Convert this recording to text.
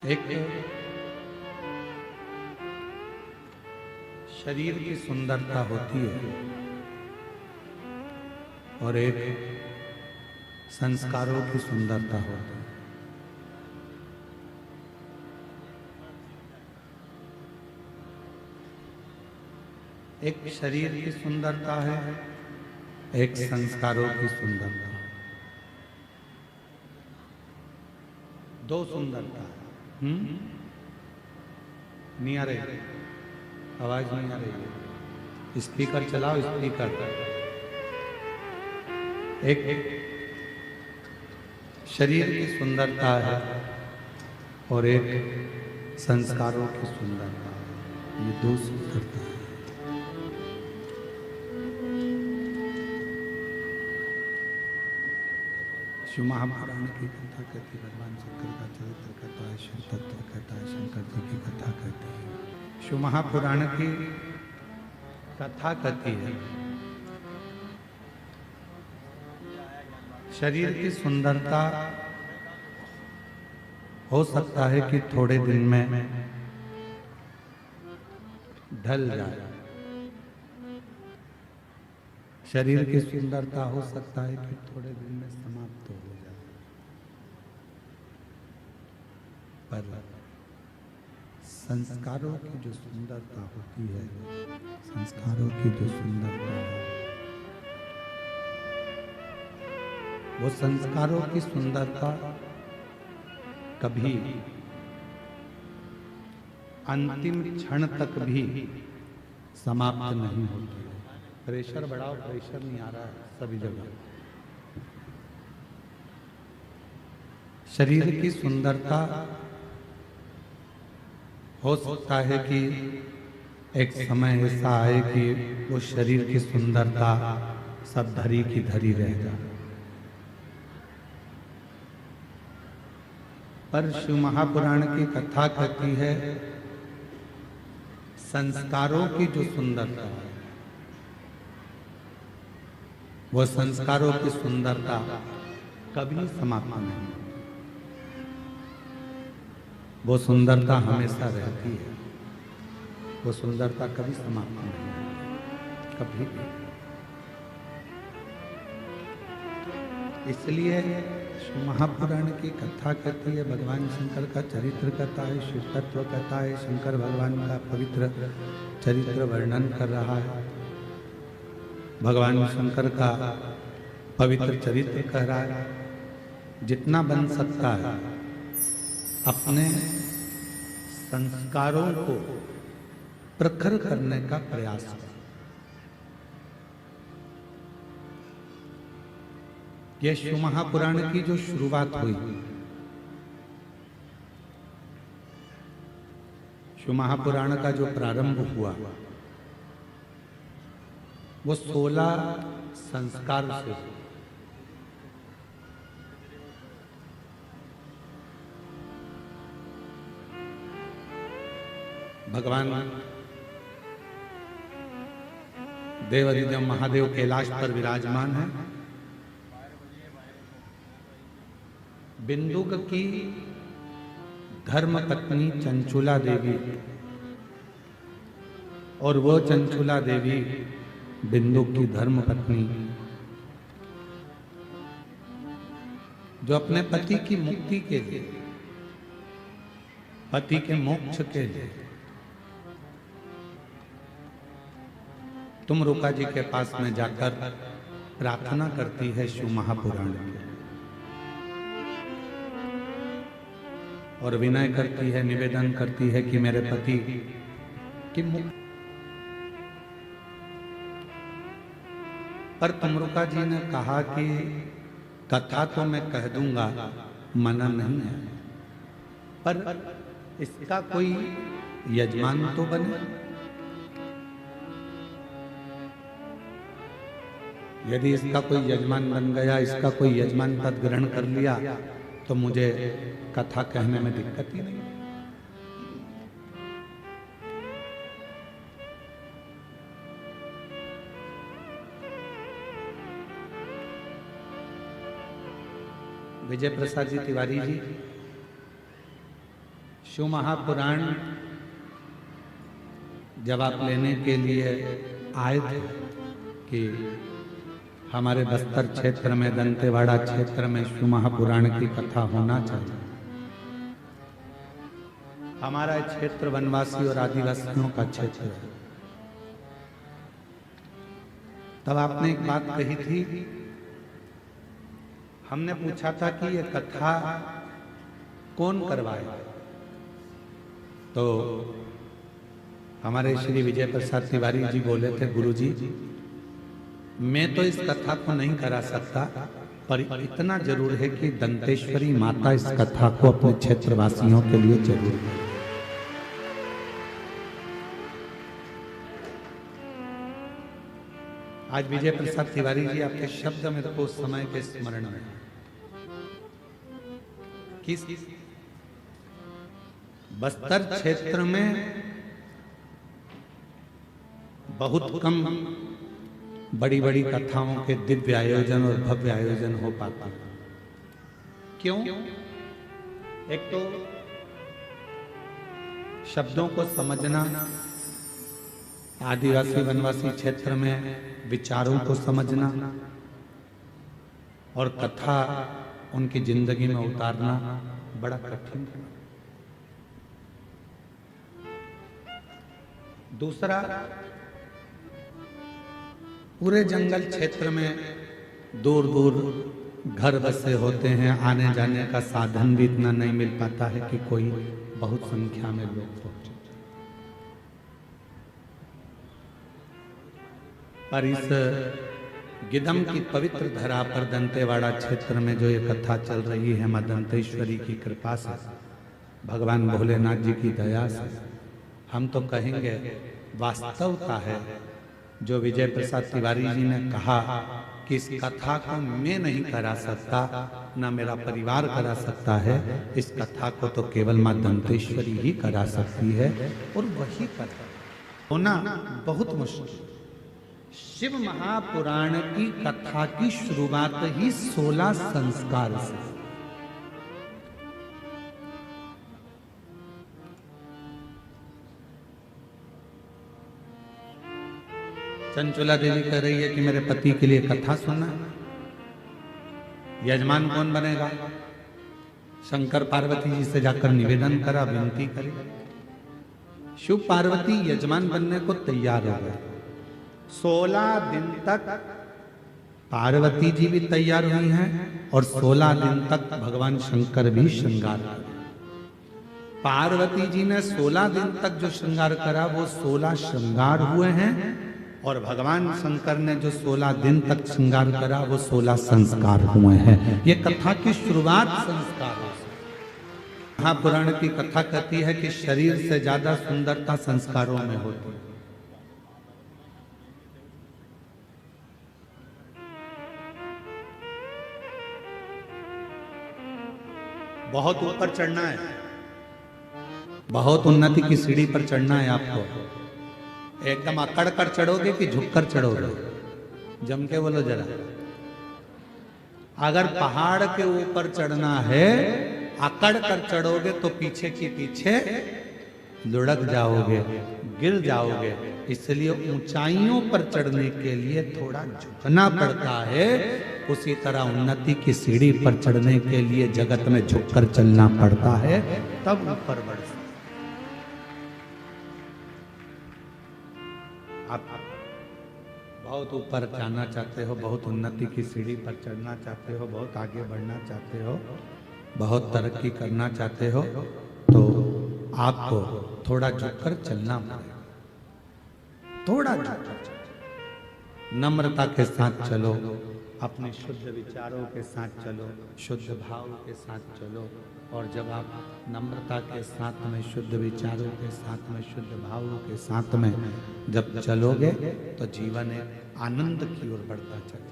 एक शरीर की सुंदरता होती है और एक संस्कारों की सुंदरता होती है। एक शरीर की सुंदरता है, एक संस्कारों की सुंदरता है। दो सुंदरता है। नहीं आ रही, आवाज नहीं आ रही है। स्पीकर चलाओ, स्पीकर। एक शरीर की सुंदरता है और एक संस्कारों की सुंदरता है। ये दो सुंदरता है। शिव महापुराण की कथा कहती है, भगवान शंकर का चरित्र कहता है, शिव तत्व कहता है, शंकर जी की कथा कहती है। शिव महापुराण की कथा कहती है शरीर की सुंदरता हो सकता है कि थोड़े दिन में ढल जाए। शरीर की सुंदरता हो सकता है कि थोड़े दिन में समाप्त हो जाए, पर संस्कारों की जो सुंदरता होती है, संस्कारों की जो सुंदरता है, वो संस्कारों की सुंदरता कभी अंतिम क्षण तक भी समाप्त नहीं होती। प्रेशर बढ़ाओ, प्रेशर नहीं आ रहा है सभी जगह। शरीर की सुंदरता हो सकता है कि एक समय ऐसा आए कि वो शरीर की सुंदरता सब धरी की धरी रह जाए, पर शिव महापुराण की कथा कहती है संस्कारों की जो सुंदरता है, वो संस्कारों की सुंदरता कभी समाप्त नहीं। वो सुंदरता हमेशा रहती है, वो सुंदरता कभी समाप्त नहीं होती, कभी भी। इसलिए महापुराण की कथा कहती है, भगवान शंकर का चरित्र कहता है, शिव तत्व कहता है, शंकर भगवान का पवित्र चरित्र वर्णन कर रहा है, भगवान शंकर का पवित्र चरित्र कह रहा है। जितना बन सकता है अपने संस्कारों को प्रखर करने का प्रयास करें। यह शिव महापुराण की जो शुरुआत हुई, शिव महापुराण का जो प्रारंभ हुआ, वो 16 संस्कार से हुआ। भगवान देवाधिदेव महादेव कैलाश पर विराजमान है। बिंदुक की धर्म पत्नी चंचुला देवी, और वो चंचुला देवी बिंदुक की धर्म पत्नी जो अपने पति की मुक्ति के लिए, पति के मोक्ष के लिए तुम रुका जी के पास में जाकर प्रार्थना करती है शिव महापुराण की, और विनय करती है, निवेदन करती है कि मेरे पति की मुक्ति। पर तुमरुका जी ने कहा कि कथा तो मैं कह दूंगा, मना नहीं है, पर इसका कोई यजमान तो बने। यदि इसका कोई यजमान बन गया, इसका कोई यजमान पद ग्रहण कर लिया, तो मुझे कथा कहने में दिक्कत ही नहीं। विजय प्रसाद जी तिवारी जी शिव महापुराण जब आप लेने के लिए आए थे कि हमारे बस्तर क्षेत्र में, दंतेवाड़ा क्षेत्र में शिव महापुराण की कथा होना चाहिए। हमारा क्षेत्र वनवासी और आदिवासियों का क्षेत्र है। तब आपने एक बात कही थी, हमने पूछा था कि ये कथा कौन करवाए, तो हमारे श्री विजय प्रसाद तिवारी जी बोले थे, गुरुजी मैं तो इस कथा को नहीं करा सकता, पर इतना जरूर है कि दंतेश्वरी माता इस कथा को अपने क्षेत्रवासियों के लिए जरूर करे। आज विजय प्रसाद तिवारी जी आपके शब्द मेरे को उस समय के स्मरण में, किस बस्तर क्षेत्र में बहुत कम बड़ी बड़ी कथाओं के दिव्य आयोजन और भव्य आयोजन हो पाता। क्यों? एक तो शब्दों को समझना, आदिवासी वनवासी क्षेत्र में विचारों को समझना और कथा उनकी जिंदगी में उतारना बड़ा कठिन है। दूसरा, पूरे जंगल क्षेत्र में दूर दूर घर बसे होते हैं, आने जाने का साधन भी इतना नहीं मिल पाता है कि कोई बहुत संख्या में लोग पहुंचे। पर इस गिदम की पवित्र धरा पर दंतेवाड़ा क्षेत्र में जो ये कथा चल रही है, मां दंतेश्वरी की कृपा से, भगवान भोलेनाथ जी की दया से, हम तो कहेंगे वास्तवता है जो विजय प्रसाद तिवारी जी ने कहा कि इस कथा को मैं नहीं करा सकता, ना मेरा परिवार करा सकता है, इस कथा को तो केवल मां दंतेश्वरी ही करा सकती है, और वही कथा होना बहुत मुश्किल। शिव महापुराण की कथा की शुरुआत ही 16 संस्कार से। चंचला देवी कह रही है कि मेरे पति के लिए कथा सुनना, यजमान कौन बनेगा? शंकर पार्वती जी से जाकर निवेदन करा, विनती करी। शिव पार्वती यजमान बनने को तैयार हो गए। 16 दिन तक पार्वती जी भी तैयार हुई हैं और 16 दिन तक भगवान शंकर भी श्रृंगार करा। पार्वती जी ने 16 दिन तक जो श्रृंगार करा वो 16 श्रृंगार हुए हैं, और भगवान शंकर ने जो 16 दिन तक श्रृंगार करा वो 16 संस्कार हुए हैं। ये कथा की शुरुआत संस्कारों से। महापुराण की कथा कहती है कि शरीर से ज्यादा सुंदरता संस्कारों में होती है। बहुत ऊपर चढ़ना है, बहुत उन्नति की सीढ़ी पर चढ़ना है आपको। एकदम अकड़ कर चढ़ोगे कि झुक कर चढ़ोगे? जम के बोलो जरा। अगर पहाड़ के ऊपर चढ़ना है, अकड़ कर चढ़ोगे तो पीछे की पीछे लुढ़क जाओगे, गिर जाओगे। इसलिए ऊंचाइयों पर चढ़ने के लिए थोड़ा झुकना पड़ता है। उसी तरह उन्नति की सीढ़ी पर चढ़ने के लिए जगत में झुककर चलना पड़ता है, तब ऊपर बढ़ सकते। आप बहुत ऊपर जाना चाहते हो, बहुत उन्नति की सीढ़ी पर चढ़ना चाहते हो, बहुत आगे बढ़ना चाहते हो, बहुत तरक्की करना चाहते हो, तो आपको थोड़ा झुककर चलना पड़ेगा। थोड़ा झुककर चलो, नम्रता के साथ चलो, अपने शुद्ध विचारों के साथ चलो, शुद्ध भाव के साथ चलो। और जब आप नम्रता के साथ में, शुद्ध विचारों के साथ में, शुद्ध भावों के साथ में जब चलोगे तो जीवन एक आनंद की ओर बढ़ता चले।